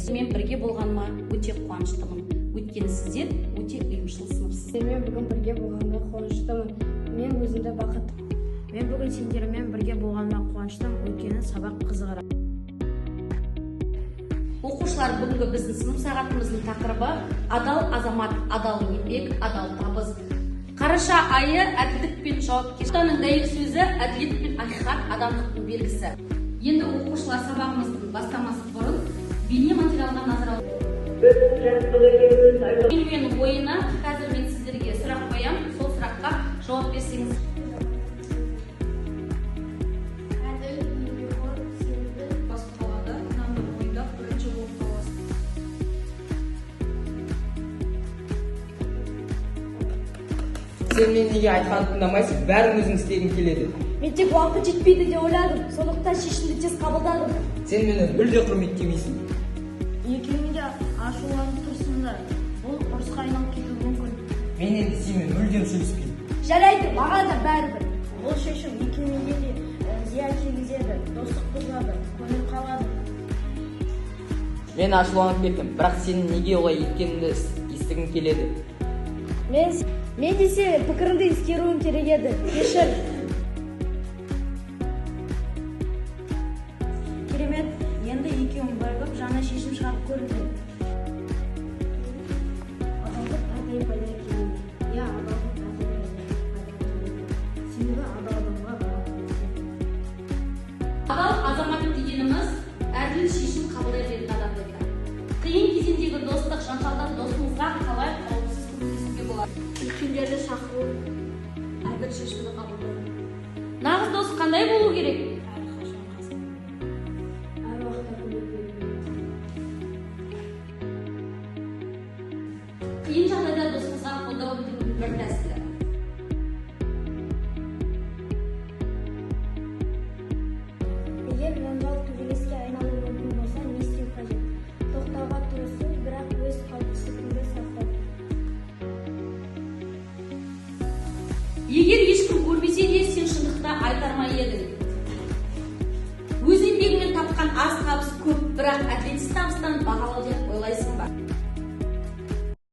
Мен бірге болғаныма өте қуаныштымын. Өйткені сіздер өте ұйымшыл сыныпсыз. Мен бүгін бірге болғанына қуаныштымын. Мен өзімді бақыттымын. Мен бүгін сендермен бірге болғаныма қуаныштымын, өйткені сабақ қызығырақ. Оқушылар, бүгінгі біздің сынып сағатымыздың тақырыбы адал азамат, адал еңбек, адал табыс. Қараша айы әділдік пен жауапкершіліктің дәйек сөзі, әділет пен ақиқат адамдықтың белгісі. Енді оқушылар сабағымыздың бастамасы бұрын бейне материалға назар аударайық. Менің ойына қазір мен сіздерге сұрақ қоямын, сол сұраққа жауап берсеңіз. Сен мен неге айтқанды тыңдамайсың, бәрін өзің істегің келеді. Мен тек уақыт жетпейді деп ойладым, сондықтан шешімді тез қабылдадым. Сен мені мүлде құрметтемейсің. Екеуің де ашуланып тұрсыңдар. Бұл ұрысқа айналып кетуі мүмкін. Мен енді сенімен мүлдем сөйлеспеймін. Жарайды, маған да бәрібір. Бұл шешім екеуіңе де зиян тигізеді, достық бұзады, көңіл қалады. Мен ашуланып кеттім, бірақ сенің неге олай еткеніңді естігім келеді. Мен десе пікіріңді ескеруім керек еді. Кешір. Керемет, енді екеуің бірігіп жаңа шешім шығарып көріңдер. Адалдық әрдайым пайда келеді. Иә, адалдық әрдайым пайда келеді. Себебі адал адамға Адал азамат дегеніміз әділ шешім қабылдай білетін адам еді. Қиын кезеңдегі достық, жанжалдан досыңызға қалай қауіпсіз көмектесуге болады? үлкендерді шақыру, әрбір шешімді қабылдау. Нағыз дос қандай болу керек? Әрқашан қасында. Әр уақытта көмек беру. Қиын жағдайда досыңызға қолдау білдірудің бір тәсілі. Егер жанжал төбелеске айналуы мүмкін болса, не істеу қажет? Тоқтауға тырысу, бірақ өз қауіпсіздігіңді сақтау. Егер ешкім көрмесе де, сен шындықты айтар ма едің? Өз еңбегіңмен тапқан аз табыс көп, бірақ әділетсіз табыстан бағалы деп ойлайсың ба?